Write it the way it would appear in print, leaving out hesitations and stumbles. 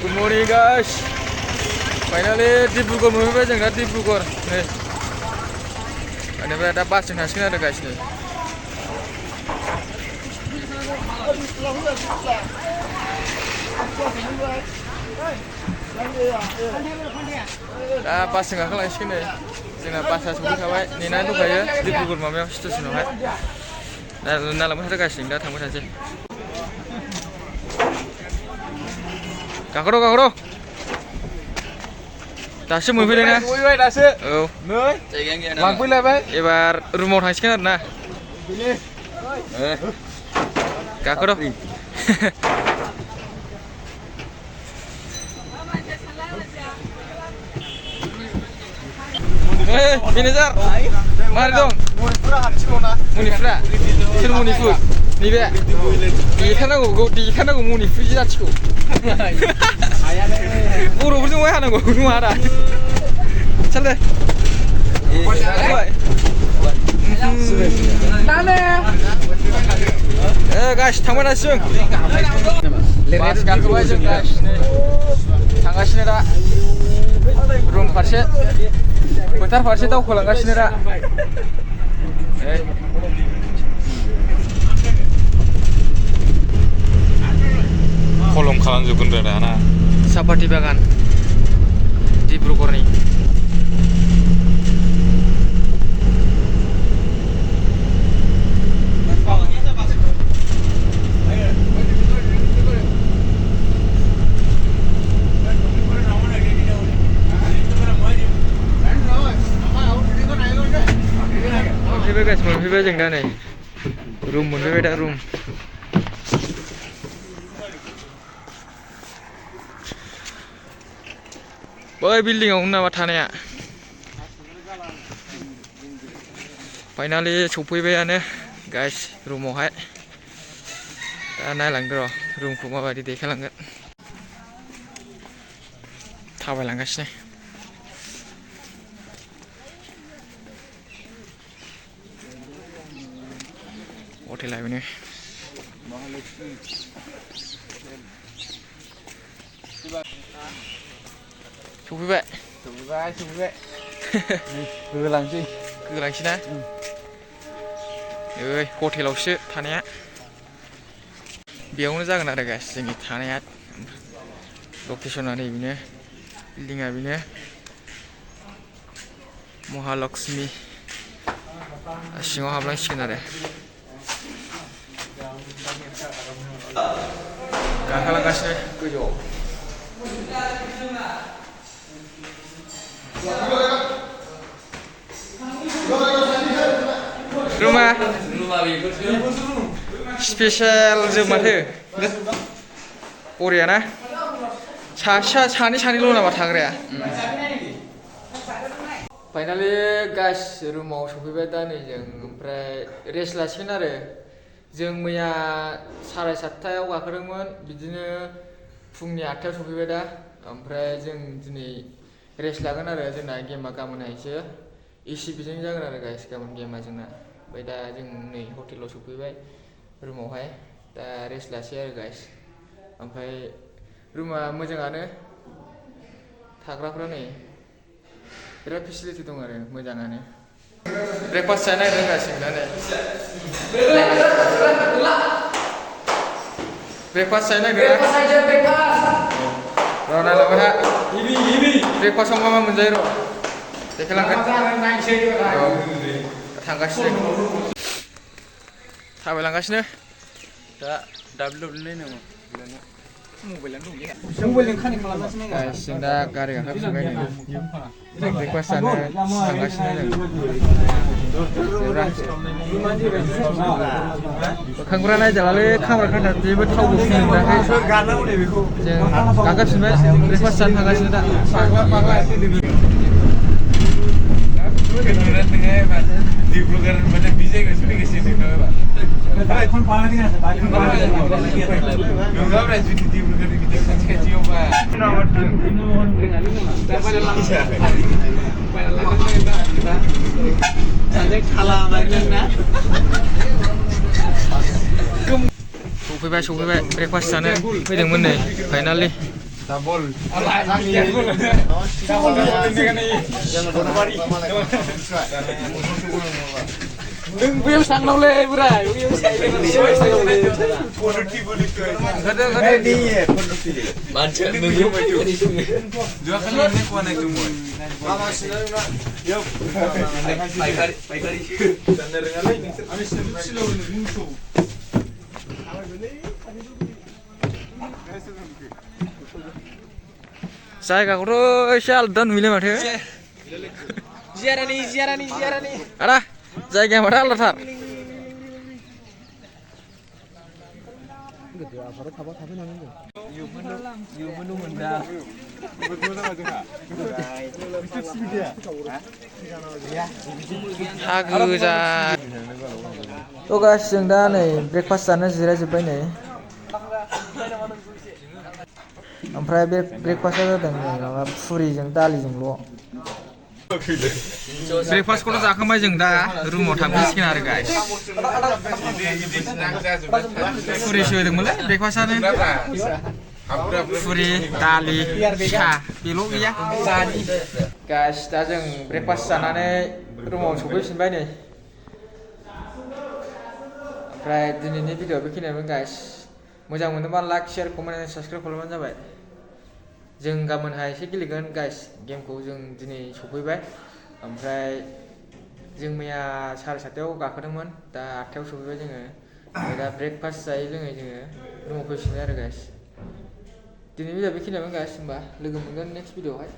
Good morning guys. Finally Dibrugarh मोनफैबाय जों दा Dibrugarh नै. बेनिफ्राय दा बासजों थांसिगोन आरो guys नै. दा बासजों गाखोलांसिगोन नै. जोंना बासआ सफैखाबाय नेनानै दंखायो Dibrugarh माबायाव स्टेसनावहाय. दा नालांबाय थादों guys दा थांबाय थानोसै. गाखोर' दासो मोनफैदों ना? मोनफैबाय दासो। औ नै लांफैलायबाय। एबार रुमाव थांसिगोन आरो ना। गाखोर' मेनेजार मारै दं? मनिपुरा हाबसिगौ ना? मनिपुरा सोर मनिपुर? नैबे देथारनांगौ मनिपुर जाथिखौ बर'फोरजों वाय हानांगौ नङा दा चल दे गाइस थांबाय दासिम बास गाखोबाय जों गाइस थांगासिनो दा रुम फारसे फोथार फारसे दावखोलांगासिनो दा खलम खालामजोबगोन दाना सापाति बागान डिब्रुगड़नि मोनफैबाय जों दा नै रुम मोनफैबाय दा रुम बै बिल्डिंआव नामा थानाया फाइनालि सफैबायानो गाइस रुमावहाय दा नायलांदो र' रुमखौ माबायदि देखायलांगोन थाबायलांगासिनो हटेला बेनो सफैबाय गोलांसै ना ओइ हटेलावसो थानाया बेयावनो जागोन आरो गाइस जोंनि थानाया लकेसना नै बेनो बिल्डिंआ बेनो महालक्ष्मी सिङाव हाबलांसिगोन आरो गाखोलांगासिनो गोजौआव रुमा स्पेसियेल जों माथो बरिया ना सानैल' नामा थाग्राया फाइनालि गाइस रुमाव सफैबाय दा नै जों ओमफ्राय रेस्ट लासिगोन आरो जों मैया 7:30 गाखोदोंमोन बिदिनो फुंनि 8 सफैबाय दा ओमफ्राय जों दिनै रेस्ट लागोन आरो जोंना गेमा गाबोनहायसो एसे बिजों जागोन आरो गाइस गाबोन गेमा जोंना ओमफ्राय दा जों नै हटेलाव सफैबाय रुमावहाय दा रेस्ट लासै आरो गाइस ओमफ्राय रुमा मोजाङानो थाग्राफ्रा नै बिराद फेसिलिटि दं आरो मोजाङानो ब्रेकफास्ट जानो नागिरगासिनो दा नै ब्रेकफास्ट जानो नागिरदों र' नायलांबाय था ब्रेकफास्टआव मा मोनजायो र' देखायलांगोन थांगासिनो थाबायलांगासिनो दा WW नामा मबाइलानो दं मबाइलजों कानेक्ट खालामगासिनो जों दा गारि गाखोफिनबाय नै ब्रेकफास्ट जानो थांगासिनो जों खांग्रा नायजालालै खामरा खान्दा जेबो थावबो फुननो मोनाखै जों गाखोफिनबाय ब्रेकफास्ट जानो थांगासिनो दा Dibrugarh mana bisa ke sini ke sini tu apa? Nggak berapa jadi Dibrugarh kita macam siapa? Sanjay kalah macam na? सफैबाय ब्रेकफास्ट जानो फैदोंमोन नै finally Double. Đừng viêm sang đâu lên bữa này, viêm sang đâu lên. Dua kali naik warna itu mau. जायगाखौथ' एसे आलादा नुयोलै माथो जियारानि आदा जायगाया माथो आलादाथार हा गोजा थ' गाइस जों दा नै ब्रेकफास्ट जानो जिरायजोब्बाय नै ओमफ्राय बे ब्रेकफास्टआ जादों माबा फुरिजों दालिजोंल' ब्रेकफास्टखौथ' जाखांबाय जों दा रुमाव थांफिनसिगोन आरो गाइस फुरिसो होदोंमोनलै ब्रेकफास्टआनो फुरि दालि साहा बेल' गैया गाइस दा जों ब्रेकफास्ट जानानै रुमाव सफैफिनबाय नै ओमफ्राय दिनैनि भिडिअ बेखिनियावनो गाइस मोजां मोनोबा लाइक शेयार कमेन्ट आरो साबस्क्राइब खालामबानो जाबाय जों गाबोनहाय एसे गेलेगोन गाइस गेमखौ जों दिनै सफैबाय ओमफ्राय जों मैया 7:30 गाखोदोंमोन दा 8 सफैबाय जोङो दा ब्रेकफास्ट जायै लोङै जोङो रुमाव फैफिनबाय आरो गाइस दिनैनि भिडिअ बेखिनियावनो गाइस होमबा लोगो मोनगोन नेक्स्ट भिडिअआवहाय